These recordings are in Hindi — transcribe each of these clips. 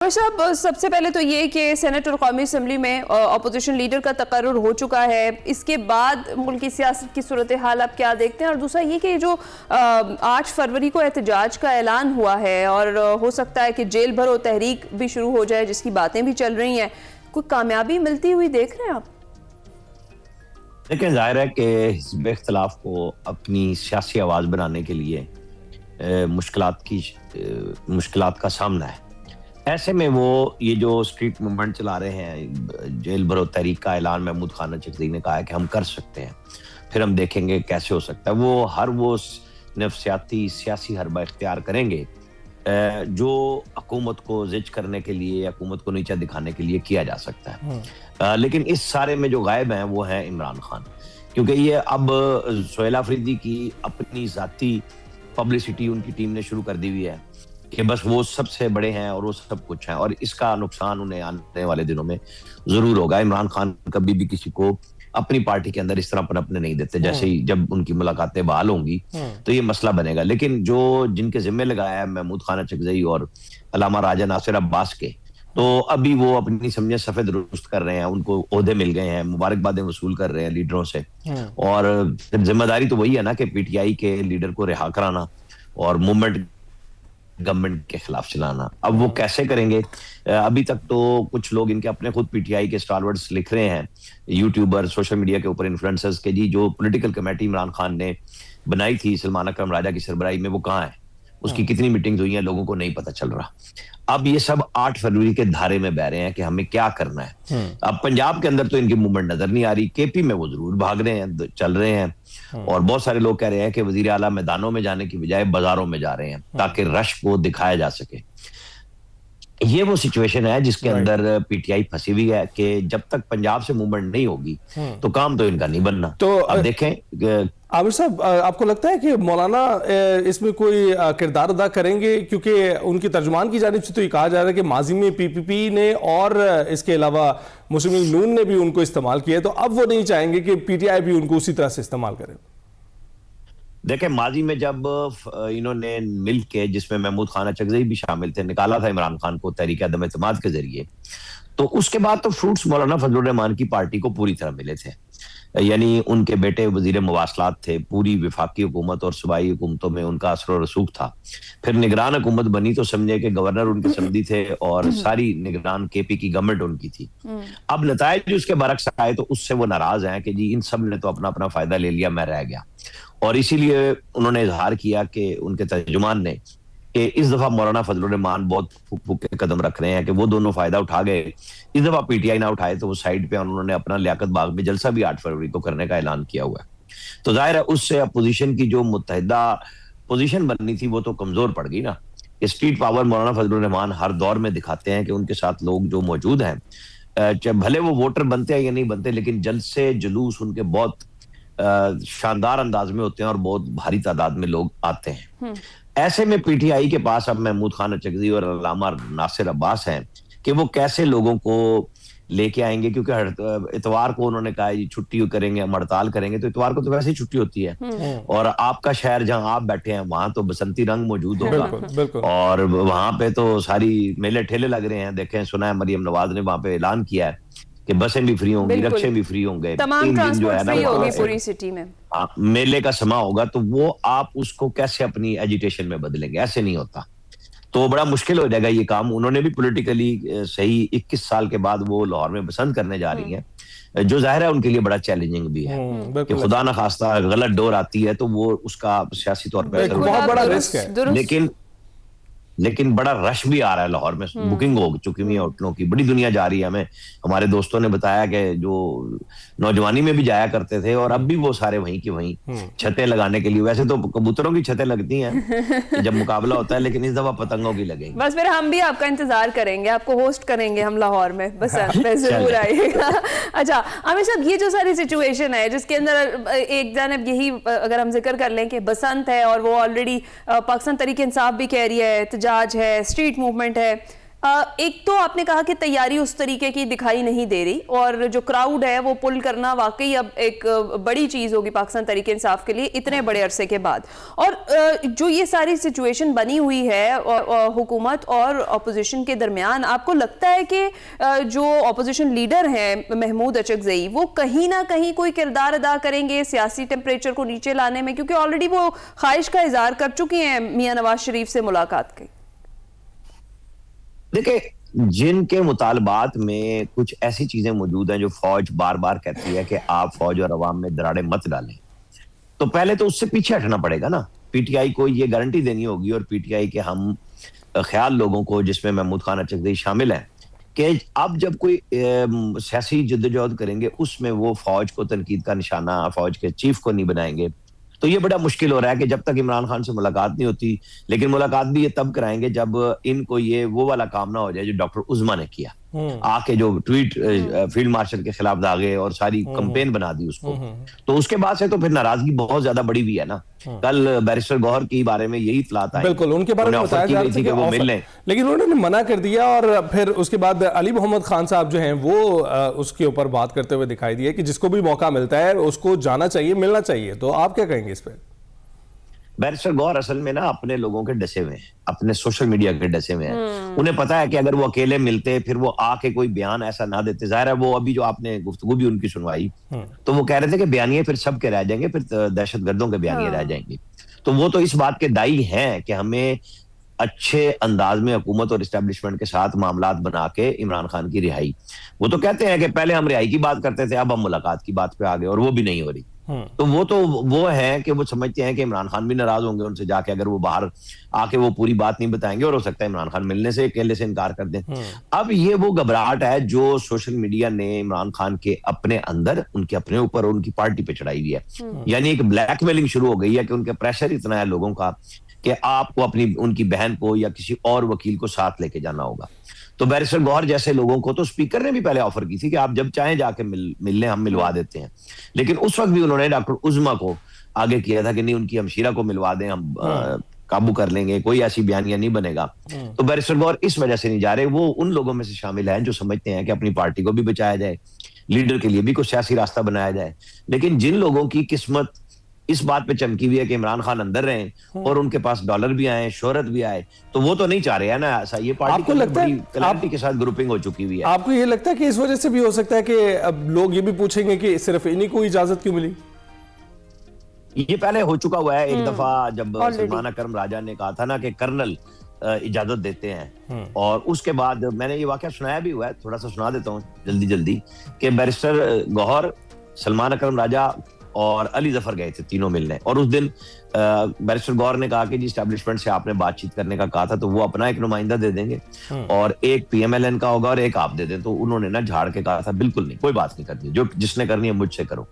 साहब, सबसे पहले तो ये कि सेनेट और कौमी असम्बली में अपोजिशन लीडर का तकर्रुर हो चुका है। इसके बाद मुल्क की सियासत की सूरत हाल आप क्या देखते हैं? और दूसरा ये कि जो 8 फरवरी को एहतजाज का ऐलान हुआ है और हो सकता है कि जेल भरो तहरीक भी शुरू हो जाए, जिसकी बातें भी चल रही हैं, कोई कामयाबी मिलती हुई देख रहे हैं आप? लेकिन जाहिर है कि हिज़्ब इख्तिलाफ को अपनी सियासी आवाज़ बनाने के लिए मुश्किलात का सामना है। ऐसे में वो ये जो स्ट्रीट मूवमेंट चला रहे हैं, जेल भरो तहरीक का ऐलान महमूद खान चकज़ई ने कहा है कि हम कर सकते हैं, फिर हम देखेंगे कैसे हो सकता है। वो नफ्सियाती सियासी हरबा इख्तियार करेंगे जो हुकूमत को ज़िज करने के लिए, हुकूमत को नीचा दिखाने के लिए किया जा सकता है। लेकिन इस सारे में जो गायब हैं वो हैं इमरान खान, क्योंकि ये अब सोहेल अफरीदी की अपनी ज़ाती पब्लिसिटी उनकी टीम ने शुरू कर दी हुई है कि बस वो सबसे बड़े हैं और वो सब कुछ हैं, और इसका नुकसान उन्हें आने वाले दिनों में जरूर होगा। इमरान खान कभी भी किसी को अपनी पार्टी के अंदर इस तरह पनपने नहीं देते। जैसे ही जब उनकी मुलाकातें बहाल होंगी तो ये मसला बनेगा। लेकिन जिनके जिम्मे लगाया है महमूद खान चकज़ई और अल्लामा राजा नासिर अब्बास के, तो अभी वो अपनी समझे सफेद दुरुस्त कर रहे हैं, उनको ओहदे मिल गए हैं, मुबारकबादें वसूल कर रहे हैं लीडरों से। और जिम्मेदारी तो वही है ना कि पीटीआई के लीडर को रिहा कराना और मूवमेंट गवर्नमेंट के खिलाफ चलाना। अब वो कैसे करेंगे? अभी तक तो कुछ लोग इनके अपने खुद पीटीआई के स्टालवर्ड्स लिख रहे हैं, यूट्यूबर, सोशल मीडिया के ऊपर इन्फ्लुएंसर्स के, जी जो पॉलिटिकल कमेटी इमरान खान ने बनाई थी सलमान अकरम राजा की सरबराही में, वो कहाँ है, उसकी कितनी मीटिंग्स हुई हैं, लोगों को नहीं पता चल रहा। अब ये सब 8 फरवरी के धारे में बह रहे हैं कि हमें क्या करना है। अब पंजाब के अंदर तो इनकी मूवमेंट नजर नहीं आ रही, केपी में वो जरूर भाग रहे हैं, चल रहे हैं, और बहुत सारे लोग कह रहे हैं कि वजीर आला मैदानों में जाने की बजाय बाजारों में जा रहे हैं ताकि रश को दिखाया जा सके। ये वो सिचुएशन है जिसके अंदर पीटीआई फंसी हुई है कि जब तक पंजाब से मूवमेंट नहीं होगी तो काम तो इनका नहीं बनना। तो अब देखें आमिर साहब, आपको लगता है कि मौलाना इसमें कोई किरदार अदा करेंगे? क्योंकि उनकी तर्जुमान की जानिब से तो ये कहा जा रहा है कि माजी में पीपीपी ने और इसके अलावा मुस्लिम लीग नून ने भी उनको इस्तेमाल किया, तो अब वो नहीं चाहेंगे कि पीटीआई भी उनको उसी तरह से इस्तेमाल करे। देखें, माजी में जब इन्होंने मिल के, जिसमें महमूद खान चकज़ई भी शामिल थे, निकाला था इमरान खान को तहरीक अदम एतमाद के जरिए, तो उसके बाद तो फ्रूट्स मौलाना फजलुर रहमान की पार्टी को पूरी तरह मिले थे। यानी उनके बेटे वजीर मवासलात थे, पूरी विफाकी हुकूमत और सूबाई हुकूमतों में उनका असर और रसूख था। फिर निगरान हुकूमत बनी तो समझे कि गवर्नर उनके समधी थे और सारी निगरान केपी की गवर्नमेंट उनकी थी। अब नतायज उसके बरक्स आए तो उससे वो नाराज हैं कि जी इन सब ने तो अपना अपना फायदा ले लिया, मैं रह गया। और इसीलिए उन्होंने इजहार किया कि उनके तर्जुमान ने कि इस दफा मौलाना फजलुर रहमान बहुत फूक फूक के कदम रख रहे हैं कि वो दोनों फायदा उठा गए, इस दफा पीटीआई ना उठाए तो वो साइड पे, और उन्होंने अपना लियाकत बाग में जलसा भी 8 फरवरी को करने का ऐलान किया हुआ है। तो जाहिर है उससे अपोजिशन की जो मुत्तहिदा पोजीशन बननी थी वो तो कमजोर पड़ गई ना। स्ट्रीट पावर मौलाना फजलुर रहमान हर दौर में दिखाते हैं कि उनके साथ लोग जो मौजूद हैं, चाहे भले वो वोटर बनते हैं या नहीं बनते, लेकिन जलसे जुलूस उनके बहुत शानदार अंदाज में होते हैं और बहुत भारी तादाद में लोग आते हैं। ऐसे में पीटीआई के पास अब महमूद खान चकज़ई और अल्लामा नासिर अब्बास हैं कि वो कैसे लोगों को लेके आएंगे, क्योंकि इतवार को उन्होंने कहा जी छुट्टी करेंगे, हम हड़ताल करेंगे, तो इतवार को तो वैसे ही छुट्टी होती है, और आपका शहर जहां आप बैठे हैं वहां तो बसंती रंग मौजूद होगा। बिल्कुल। और वहां पे तो सारी मेले ठेले लग रहे हैं। देखें, सुना है मरियम नवाज ने वहां पे ऐलान किया है कि बसें भी फ्री होंगी, रिक्शे भी फ्री होंगे, तमाम ट्रांसपोर्ट फ्री होगी पूरी सिटी में। मेले का समा होगा, तो वो आप उसको कैसे अपनी एजिटेशन में बदलेंगे? ऐसे नहीं होता, तो बड़ा मुश्किल हो जाएगा ये काम। उन्होंने भी पॉलिटिकली सही 21 साल के बाद वो लाहौर में बसंत करने जा रही हैं, जो जाहिर है उनके लिए बड़ा चैलेंजिंग भी है कि खुदा ना खास्ता गलत डोर आती है तो वो उसका सियासी तौर पर बहुत बड़ा रिस्क है। लेकिन बड़ा रश भी आ रहा है लाहौर में, बुकिंग हो चुकी हुई है होटलों की, बड़ी दुनिया जा रही है। हमें हमारे दोस्तों ने बताया कि जो नौजवानी में भी जाया करते थे और अब भी वो सारे वहीं की वहीं छतें लगाने के लिए, वैसे तो कबूतरों की छतें लगती हैं जब मुकाबला होता है, लेकिन इस दफा पतंगों की लगेंगी। बस फिर हम भी आपका इंतजार करेंगे, आपको होस्ट करेंगे हम लाहौर में, बस जरूर आइएगा। अच्छा आमिर साहब, ये जो सारी सिचुएशन है जिसके अंदर एक जानब यही अगर हम जिक्र कर लें कि बसंत है और वो ऑलरेडी पाकिस्तान तहरीक इंसाफ भी कह रही है, एहतजाज है, स्ट्रीट मूवमेंट है, एक तो आपने कहा कि तैयारी उस तरीके की दिखाई नहीं दे रही और जो क्राउड है वो पुल करना वाकई अब एक बड़ी चीज होगी पाकिस्तान तहरीक इंसाफ के लिए इतने बड़े अरसे के बाद। और जो ये सारी सिचुएशन बनी हुई है हुकूमत और अपोजिशन के दरमियान, आपको लगता है कि जो अपोजिशन लीडर हैं महमूद अचकज़ई वो कहीं ना कहीं कोई किरदार अदा करेंगे सियासी टेम्परेचर को नीचे लाने में, क्योंकि ऑलरेडी वो ख्वाहिश का इजहार कर चुकी हैं मियां नवाज शरीफ से मुलाकात की? देखिए, जिनके मुतालबात में कुछ ऐसी चीजें मौजूद हैं जो फौज बार बार कहती है कि आप फौज और अवाम में दरारें मत डालें, तो पहले तो उससे पीछे हटना पड़ेगा ना। पीटीआई को ये गारंटी देनी होगी और पीटीआई के हम ख्याल लोगों को, जिसमें महमूद खान अचकज़ई शामिल हैं, कि अब जब कोई सियासी जद्दोजहद करेंगे उसमें वो फौज को तनकीद का निशाना, फौज के चीफ को नहीं बनाएंगे। तो ये बड़ा मुश्किल हो रहा है कि जब तक इमरान खान से मुलाकात नहीं होती, लेकिन मुलाकात भी ये तब कराएंगे जब इनको ये वो वाला काम ना हो जाए जो डॉक्टर उज़मा ने किया, आके जो ट्वीट फील्ड मार्शल के खिलाफ दागे और सारी कंपेन बना दी उसको। तो उसके बाद से तो फिर नाराजगी बहुत ज्यादा बड़ी भी है ना। कल बैरिस्टर गौहर के बारे में यही इतलात आई, बिल्कुल उनके बारे में बताया जा रहा था कि वो मिल लें, लेकिन उन्होंने मना कर दिया। और फिर उसके बाद अली मोहम्मद खान साहब जो हैं वो उसके ऊपर बात करते हुए दिखाई दिए कि जिसको भी मौका मिलता है उसको जाना चाहिए, मिलना चाहिए। तो आप क्या कहेंगे इस पर? बैरिस्टर गौहर असल में ना अपने लोगों के डसे हुए हैं, अपने सोशल मीडिया के डसे हुए हैं। उन्हें पता है कि अगर वो अकेले मिलते फिर वो आके कोई बयान ऐसा ना देते। जाहिर है वो अभी जो आपने गुफ्तगू भी उनकी सुनवाई, तो वो कह रहे थे कि बयानिए फिर सबके रह जाएंगे, फिर दहशतगर्दों के बयानिए रह जाएंगे। तो वो तो इस बात के दाई हैं कि हमें अच्छे अंदाज में हुकूमत और इस्टेब्लिशमेंट के साथ मामलात बना के इमरान खान की रिहाई। वो तो कहते हैं कि पहले हम रिहाई की बात करते थे, अब हम मुलाकात की बात पे आ गए और वो भी नहीं हो रही। तो वो है कि वो समझते हैं कि इमरान खान भी नाराज होंगे उनसे जाके अगर वो बाहर आके वो पूरी बात नहीं बताएंगे, और हो सकता है इमरान खान मिलने से अकेले से इनकार कर दें। अब ये वो घबराहट है जो सोशल मीडिया ने इमरान खान के अपने अंदर, उनके अपने ऊपर और उनकी पार्टी पे चढ़ाई हुई है। यानी एक ब्लैकमेलिंग शुरू हो गई है कि उनके प्रेशर इतना है लोगों का कि आपको अपनी उनकी बहन को या किसी और वकील को साथ लेके जाना होगा। तो बैरिस्टर गौहर जैसे लोगों को तो स्पीकर ने भी पहले ऑफर की थी कि आप जब चाहें जाके मिल लें, हम मिलवा देते हैं। लेकिन उस वक्त भी उन्होंने डॉक्टर उज़मा को आगे किया था कि नहीं, उनकी हमशीरा को मिलवा दें, हम काबू कर लेंगे, कोई ऐसी बयानिया नहीं बनेगा। तो बैरिस्टर गौहर इस वजह से नहीं जा रहे। वो उन लोगों में से शामिल हैं जो समझते हैं कि अपनी पार्टी को भी बचाया जाए, लीडर के लिए भी कुछ सियासी रास्ता बनाया जाए। लेकिन जिन लोगों की किस्मत इस बात पे चमकी हुई है कि इमरान खान अंदर रहें और उनके पास डॉलर भी आए, शोहरत भी आए, तो वो तो नहीं चाह रहे हैं ना ऐसा। ये पार्टी आपको लगता है क्लैरिटी के साथ ग्रुपिंग हो चुकी हुई है। आपको ये लगता है कि इस वजह से भी हो सकता है कि अब लोग ये भी पूछेंगे कि सिर्फ इन्हीं को इजाजत क्यों मिली? ये पहले हो चुका हुआ है एक दफा, जब सलमान अकरम राजा ने कहा था ना कि कर्नल इजाजत देते हैं, और उसके बाद मैंने ये वाकया सुनाया भी हुआ है, थोड़ा सा सुना देता हूँ जल्दी कि बैरिस्टर गौहर, सलमान अकरम राजा और अली जफर गए थे तीनों मिलने। और उस दिन बैरिस्टर गौहर ने कहा कि जी एस्टैब्लिशमेंट से आपने बातचीत करने का कहा था, तो वो अपना एक नुमाइंदा दे देंगे और एक पीएमएलएन का होगा और एक आप दे दें। तो उन्होंने ना झाड़ के कहा था बिल्कुल नहीं, कोई बात नहीं करनी, जो जिसने करनी है मुझसे करो।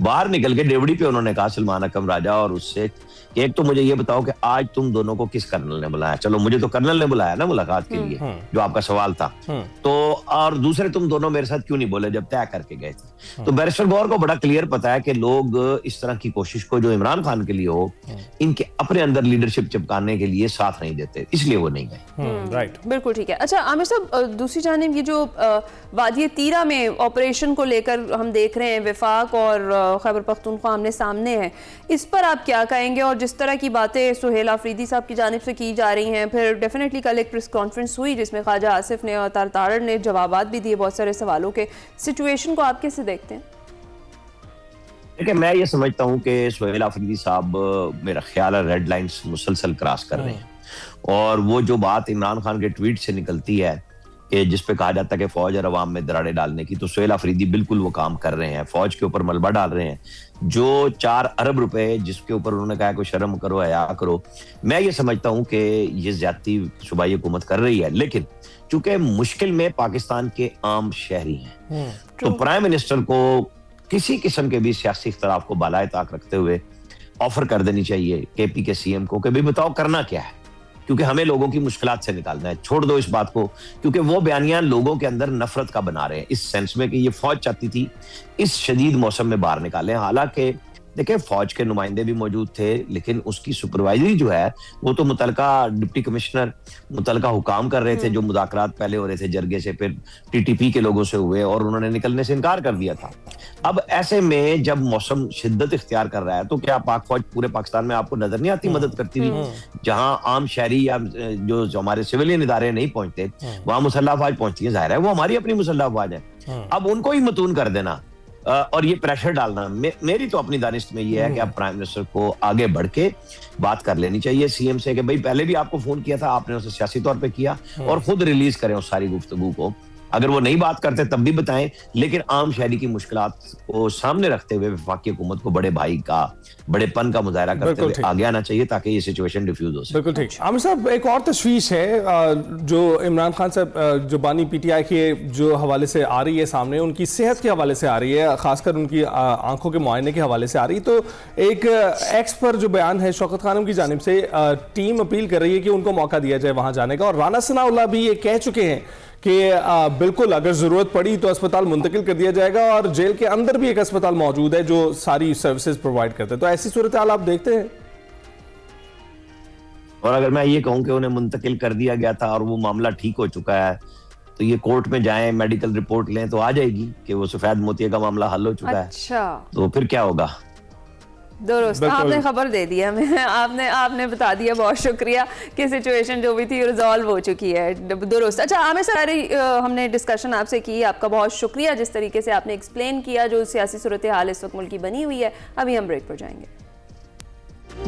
बाहर निकल के डेवड़ी पे उन्होंने कहा सलमान अकरम राजा और उससे कि एक तो मुझे ये बताओ कि आज तुम दोनों को किस कर्नल ने बुलाया? चलो मुझे तो कर्नल ने बुलाया ना मुलाकात के लिए, जो आपका सवाल था। तो और दूसरे तुम दोनों मेरे साथ क्यों नहीं बोले जब तय करके गए थे? तो बैरिस्टर गौहर को बड़ा क्लियर पता है कि लोग इस तरह की कोशिश को जो इमरान खान के लिए हो, इनके अपने अंदर लीडरशिप चिपकाने के लिए साथ नहीं देते, इसलिए वो नहीं गए। राइट, बिल्कुल ठीक है। अच्छा आमिर साहब, दूसरी जानिब ये जो वादी तीरा में ऑपरेशन को लेकर हम देख रहे हैं, विफाक और खैबर पख्तूनख्वा आमने सामने है, इस पर आप क्या कहेंगे? और जिस तरह की बातें सुहेल आफरीदी साहब की जानिब से की जा रही हैं, फिर डेफिनेटली कल एक प्रेस कॉन्फ्रेंस हुई जिसमें ख्वाजा आसिफ ने और तारड़ ने जवाबात भी दिए बहुत सारे सवालों के। सिचुएशन को आप कैसे देखते हैं? देखिए, मैं ये समझता हूँ कि सुहेल आफरीदी साहब मेरा ख्याल है रेड लाइंस मुसलसल क्रॉस कर रहे हैं। और वो जो बात इमरान खान के ट्वीट से निकलती है कि जिस पे कहा जाता है कि फौज और अवाम में दरारें डालने की, तो सुहेल आफरीदी बिल्कुल वो काम कर रहे हैं, फौज के ऊपर मलबा डाल रहे हैं। जो 4 अरब रुपए जिसके ऊपर उन्होंने कहा कोई शर्म करो, हया करो, मैं ये समझता हूँ कि ये ज्यादती सूबाई हुकूमत कर रही है। लेकिन चूंकि मुश्किल में पाकिस्तान के आम शहरी हैं, तो प्राइम मिनिस्टर को किसी किस्म के भी सियासी इख्तलाफ को बालाए ताक रखते हुए ऑफर कर देनी चाहिए केपी के सीएम को कि भाई बताओ करना क्या है, क्योंकि हमें लोगों की मुश्किलात से निकालना है। छोड़ दो इस बात को, क्योंकि वो बयानियां लोगों के अंदर नफरत का बना रहे हैं, इस सेंस में कि ये फौज चाहती थी इस शदीद मौसम में बाहर निकालें। हालांकि देखिए फौज के नुमाइंदे भी मौजूद थे, लेकिन उसकी सुपरवाइजरी जो है वो तो मुतलका डिप्टी कमिश्नर, मुतलका हुकाम कर रहे थे। जो मुज़ाकरात पहले हो रहे थे जरगे से, फिर टीटीपी के लोगों से हुए और उन्होंने निकलने से इनकार कर दिया था। अब ऐसे में जब मौसम शिद्दत इख्तियार कर रहा है तो क्या पाक फौज पूरे पाकिस्तान में आपको नजर नहीं आती मदद करती हुई? जहां आम शहरी या जो हमारे सिविलियन इदारे नहीं पहुंचते, वहां मुसल्लह अफवाज पहुंचती है। जाहिर है वो हमारी अपनी मुसल्लह अफवाज है। अब उनको ही मतून कर देना और ये प्रेशर डालना, मेरी तो अपनी दानिश में ये है कि अब प्राइम मिनिस्टर को आगे बढ़ के बात कर लेनी चाहिए सीएम से कि भाई पहले भी आपको फोन किया था, आपने उसे सियासी तौर पे किया, और खुद रिलीज करें उस सारी गुफ्तगू को। अगर वो नहीं बात करते तब भी बताएं, लेकिन आम शहरी की मुश्किलात को सामने रखते हुए वफाकी हुकूमत को बड़े भाई का, बड़ेपन का मुजाहरा करते हुए आगे आना चाहिए ताकि ये सिचुएशन डिफ्यूज हो सके। बिल्कुल ठीक। आमिर साहब, एक और तशवीश है जो इमरान खान साहब जो बानी पीटीआई के जो हवाले से आ रही है सामने, उनकी सेहत के हवाले से आ रही है, खासकर उनकी आंखों के मुआयने के हवाले से आ रही है। तो एक एक्स पर जो बयान है शौकत खानम की जानिब से, टीम अपील कर रही है कि उनको मौका दिया जाए वहां जाने का, और राना सनाउल्लाह भी ये कह चुके हैं कि बिल्कुल अगर जरूरत पड़ी तो अस्पताल मुंतकिल कर दिया जाएगा, और जेल के अंदर भी एक अस्पताल मौजूद है जो सारी सर्विसेज प्रोवाइड करते हैं। तो ऐसी सूरत हाल आप देखते हैं? और अगर मैं ये कहूं कि उन्हें मुंतकिल कर दिया गया था और वो मामला ठीक हो चुका है, तो ये कोर्ट में जाएं, मेडिकल रिपोर्ट लें तो आ जाएगी कि वो सफेद मोतिया का मामला हल हो चुका है। अच्छा, तो फिर क्या होगा? दुरुस्त, आपने खबर दे दी हमें, आपने बता दिया। बहुत शुक्रिया कि सिचुएशन जो भी थी रिजॉल्व हो चुकी है। दुरुस्त। अच्छा आमिर सर, हमने डिस्कशन आपसे की, आपका बहुत शुक्रिया जिस तरीके से आपने एक्सप्लेन किया जो सियासी सूरत हाल इस वक्त मुल्क की बनी हुई है। अभी हम ब्रेक पर जाएंगे।